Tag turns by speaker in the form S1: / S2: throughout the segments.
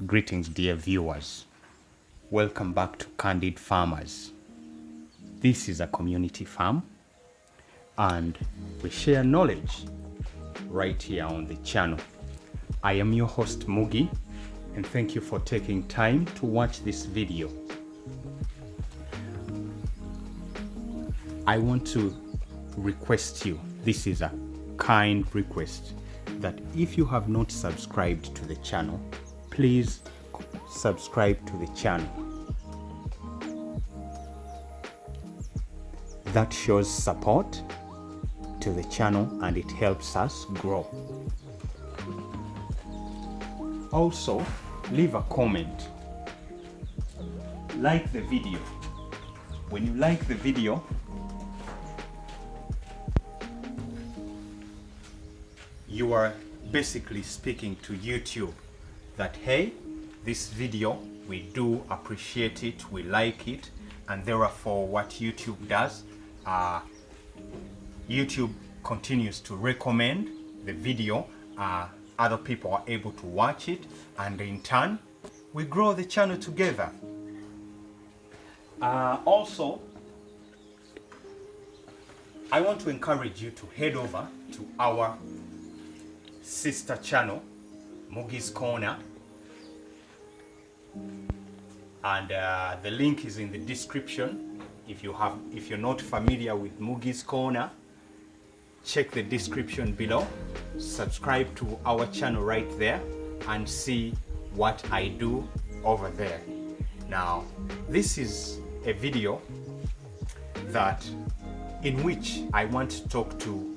S1: Greetings, dear viewers. Welcome back to Candid Farmers. This is a community farm and we share knowledge right here on the channel. I am your host Mugi and thank you for taking time to watch this video. I want to request you, this is a kind request, that if you have not subscribed to the channel, please subscribe to the channel. That shows support to the channel and it helps us grow. Also, leave a comment. Like the video. When you like the video, you are basically speaking to YouTube that, hey, this video, we do appreciate it, we like it, and therefore what YouTube does, YouTube continues to recommend the video, other people are able to watch it, and in turn, we grow the channel together. Also, I want to encourage you to head over to our sister channel, Mugi's Corner, and the link is in the description. If you're not familiar with Mugi's Corner, check the description below, subscribe to our channel right there and see what I do over there. Now, this is a video in which I want to talk to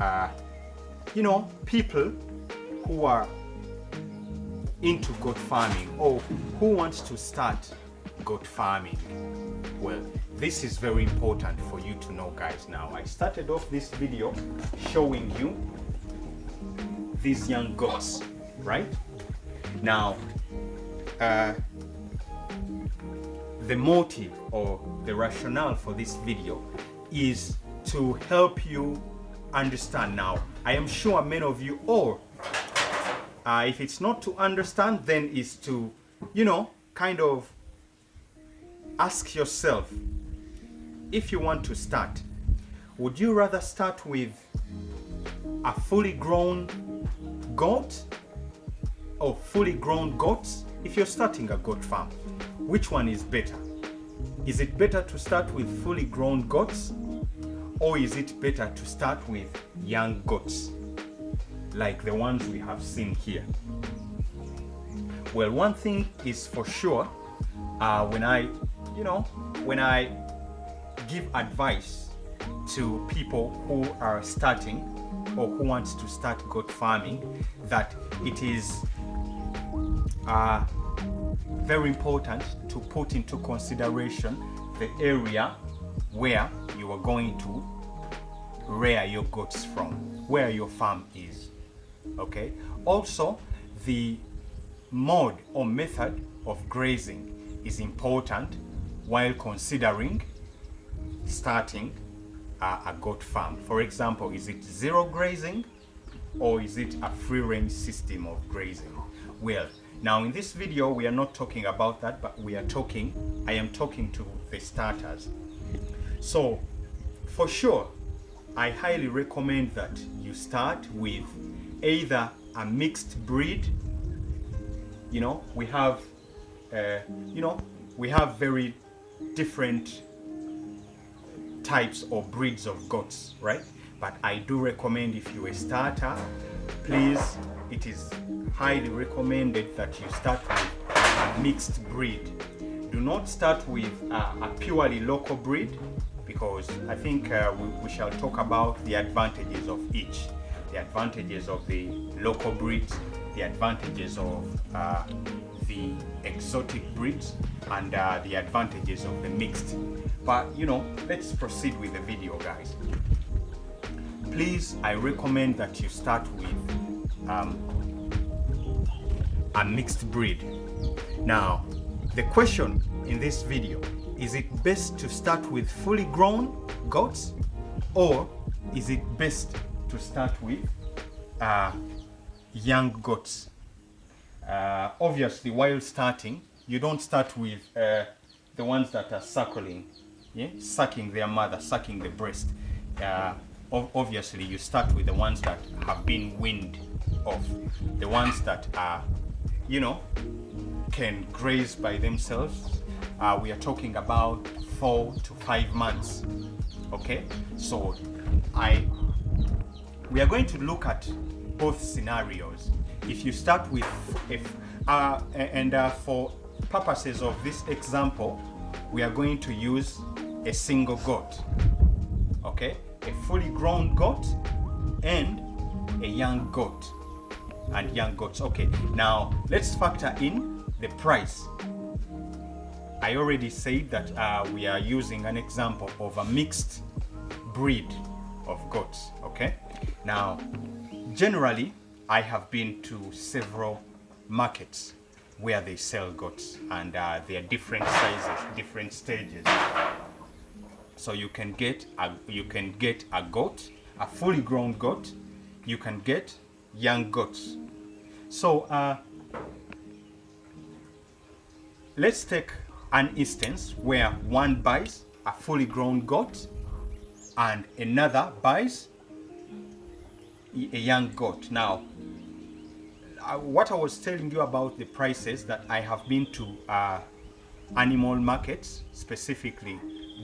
S1: people who are into goat farming or who wants to start goat farming. Well, this is very important for you to know, guys. Now, I started off this video showing you these young goats, right? Now, the motive or the rationale for this video is to help you understand. Now, I am sure many of you, or if it's not to understand, then is to, kind of ask yourself, if you want to start, would you rather start with a fully grown goat or fully grown goats? If you're starting a goat farm, which one is better? Is it better to start with fully grown goats, or is it better to start with young goats like the ones we have seen here? Well, one thing is for sure, when I give advice to people who are starting or who wants to start goat farming, that it is very important to put into consideration the area where you are going to rear your goats from, where your farm is. Okay. Also, the mode or method of grazing is important while considering starting a goat farm. For example, is it zero grazing or is it a free range system of grazing? Well, now in this video we are not talking about that, but I am talking to the starters. So for sure, I highly recommend that you start with either a mixed breed. We have very different types or breeds of goats, right? But I do recommend, if you're a starter, please, it is highly recommended that you start with a mixed breed. Do not start with a purely local breed, because I think we shall talk about the advantages of each. The advantages of the local breeds, the advantages of the exotic breeds, and the advantages of the mixed. But let's proceed with the video, guys. Please, I recommend that you start with a mixed breed. Now, the question in this video, is it best to start with fully grown goats, or is it best to start with young goats? Obviously, while starting, you don't start with the ones that are suckling, yeah, sucking their mother, sucking the breast. Obviously, you start with the ones that have been weaned off, the ones that are, can graze by themselves. We are talking about 4 to 5 months. Okay, so we are going to look at both scenarios. If you start with, for purposes of this example, we are going to use a single goat. Okay, a fully grown goat and a young goat and young goats. Okay, now let's factor in the price. I already said that we are using an example of a mixed breed of goats. Okay, now generally I have been to several markets where they sell goats, and they are different sizes, different stages. So you can get a goat, a fully grown goat. You can get young goats. So let's take an instance where one buys a fully grown goat and another buys a young goat. Now, what I was telling you about the prices, that I have been to animal markets, specifically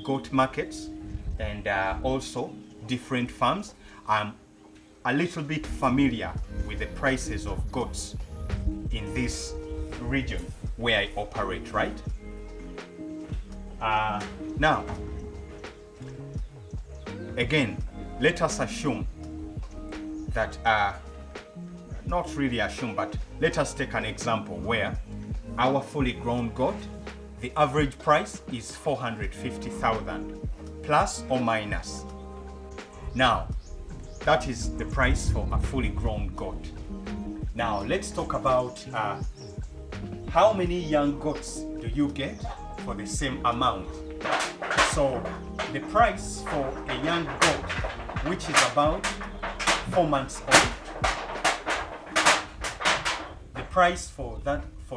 S1: goat markets, and also different farms. I'm a little bit familiar with the prices of goats in this region where I operate, right? Now, again, let us assume that, not really assume, but let us take an example where our fully grown goat, the average price is 450,000 plus or minus. Now, that is the price for a fully grown goat. Now, let's talk about how many young goats do you get for the same amount. So, the price for a young goat, which is about 4 months old, the price for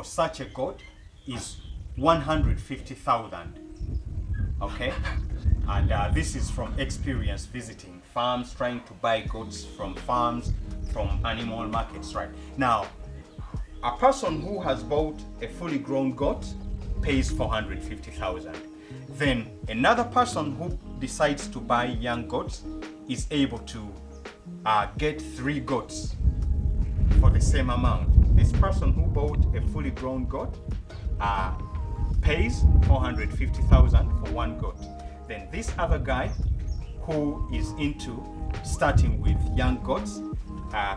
S1: such a goat is 150,000. Okay, and this is from experience visiting farms, trying to buy goats from farms, from animal markets. Right now, a person who has bought a fully grown goat pays 450,000. Then another person who decides to buy young goats is able to get 3 goats for the same amount. This person who bought a fully grown goat pays 450,000 for 1 goat. Then this other guy who is into starting with young goats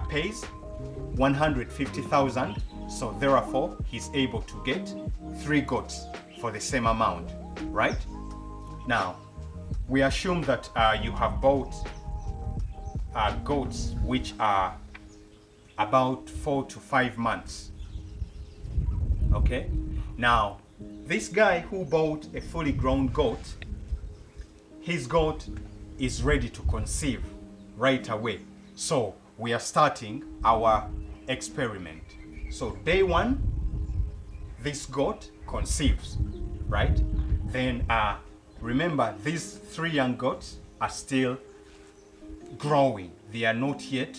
S1: pays 150,000. So therefore, he's able to get 3 goats for the same amount, right? Now, we assume that you have bought goats which are about 4 to 5 months. Okay? Now, this guy who bought a fully grown goat, his goat is ready to conceive right away. So we are starting our experiment. So day 1, this goat conceives, right? Then remember, these 3 young goats are still growing. They are not yet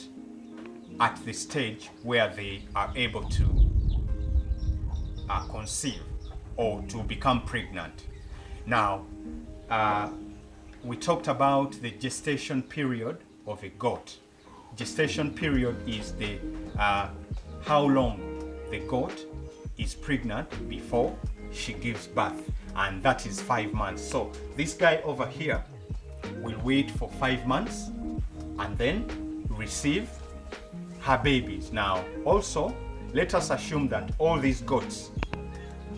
S1: at the stage where they are able to conceive or to become pregnant. Now, we talked about the gestation period of a goat. Gestation period is the how long the goat is pregnant before she gives birth, and that is 5 months. So this guy over here will wait for 5 months and then receive her babies. Now, also, let us assume that all these goats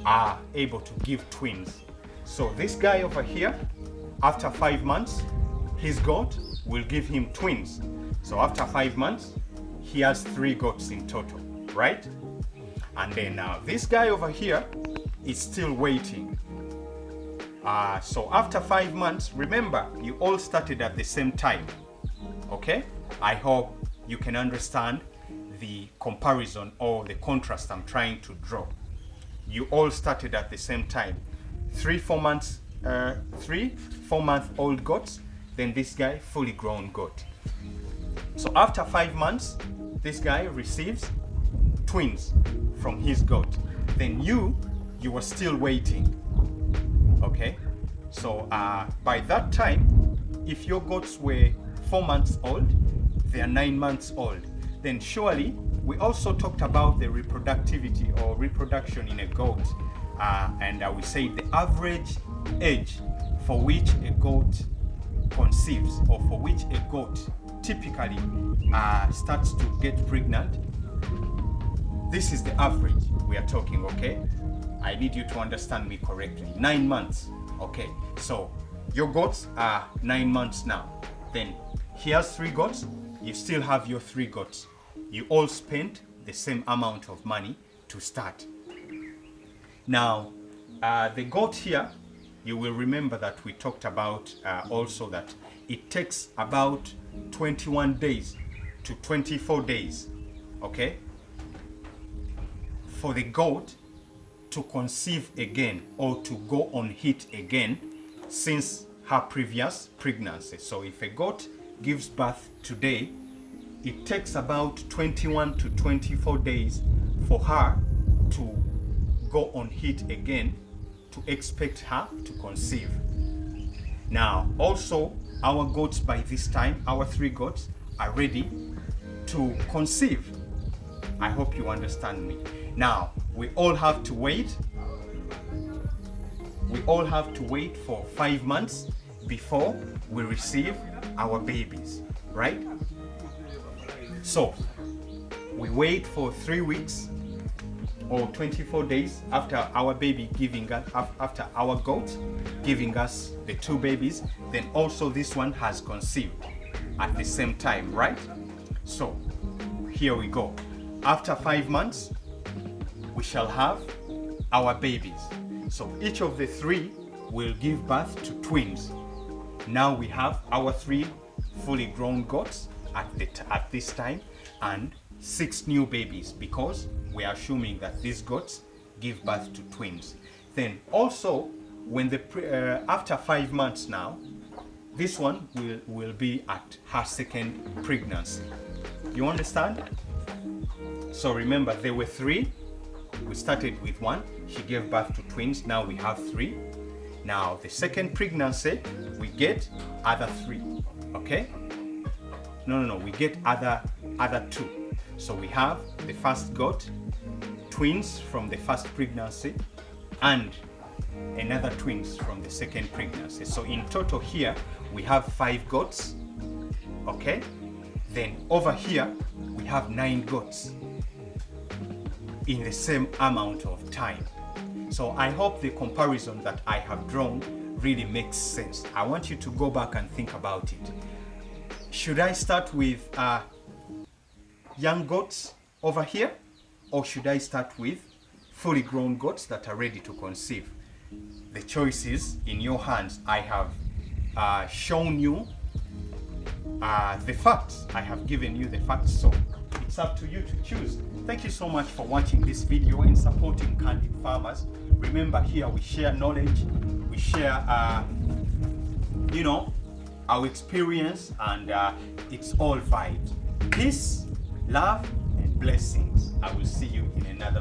S1: are able to give twins. So this guy over here, after 5 months, his goat will give him twins. So after 5 months, he has 3 goats in total, right? And then this guy over here is still waiting. So after 5 months, remember, you all started at the same time. Okay? I hope you can understand the comparison or the contrast I'm trying to draw. You all started at the same time. 3-4 month old goats, then this guy fully grown goat. So after 5 months, this guy receives twins from his goat. Then you were still waiting. Okay, so by that time, if your goats were 4 months old, they are 9 months old. Then surely we also talked about the reproductivity or reproduction in a goat, and we said the average age for which a goat conceives, or for which a goat typically starts to get pregnant. This is the average we are talking, okay? I need you to understand me correctly. 9 months, okay? So your goats are 9 months now. Then here's 3 goats. You still have your 3 goats. You all spent the same amount of money to start. Now, the goat here, you will remember that we talked about also that it takes about 21 days to 24 days, okay, for the goat to conceive again or to go on heat again since her previous pregnancy. So if a goat gives birth today, it takes about 21 to 24 days for her to go on heat again to expect her to conceive. Now, also, our goats by this time, our 3 goats, are ready to conceive. I hope you understand me. Now, we all have to wait. We all have to wait for 5 months before we receive our babies, right? So, we wait for 3 weeks or 24 days after our baby giving us, after our goat giving us the 2 babies, then also this one has conceived at the same time, right? So here we go. After 5 months, we shall have our babies. So each of the 3 will give birth to twins. Now we have our 3 fully grown goats at this time, and 6 new babies, because we are assuming that these goats give birth to twins. Then also, when after 5 months now, this one will be at her second pregnancy. You understand? So remember, there were 3. We started with 1. She gave birth to twins. Now we have 3. Now the second pregnancy, we get other 3. Okay? No. We get other 2. So we have the first goat, twins from the first pregnancy, and another twins from the second pregnancy. So in total here, we have 5 goats, okay? Then over here, we have 9 goats in the same amount of time. So I hope the comparison that I have drawn really makes sense. I want you to go back and think about it. Should I start with young goats over here, or should I start with fully grown goats that are ready to conceive? The choice is in your hands. I have shown you the facts. I have given you the facts, so it's up to you to choose. Thank you so much for watching this video and supporting Candid Farmers. Remember, here we share knowledge, we share our experience, and it's all vibes. Peace, love, and blessings. I will see you in another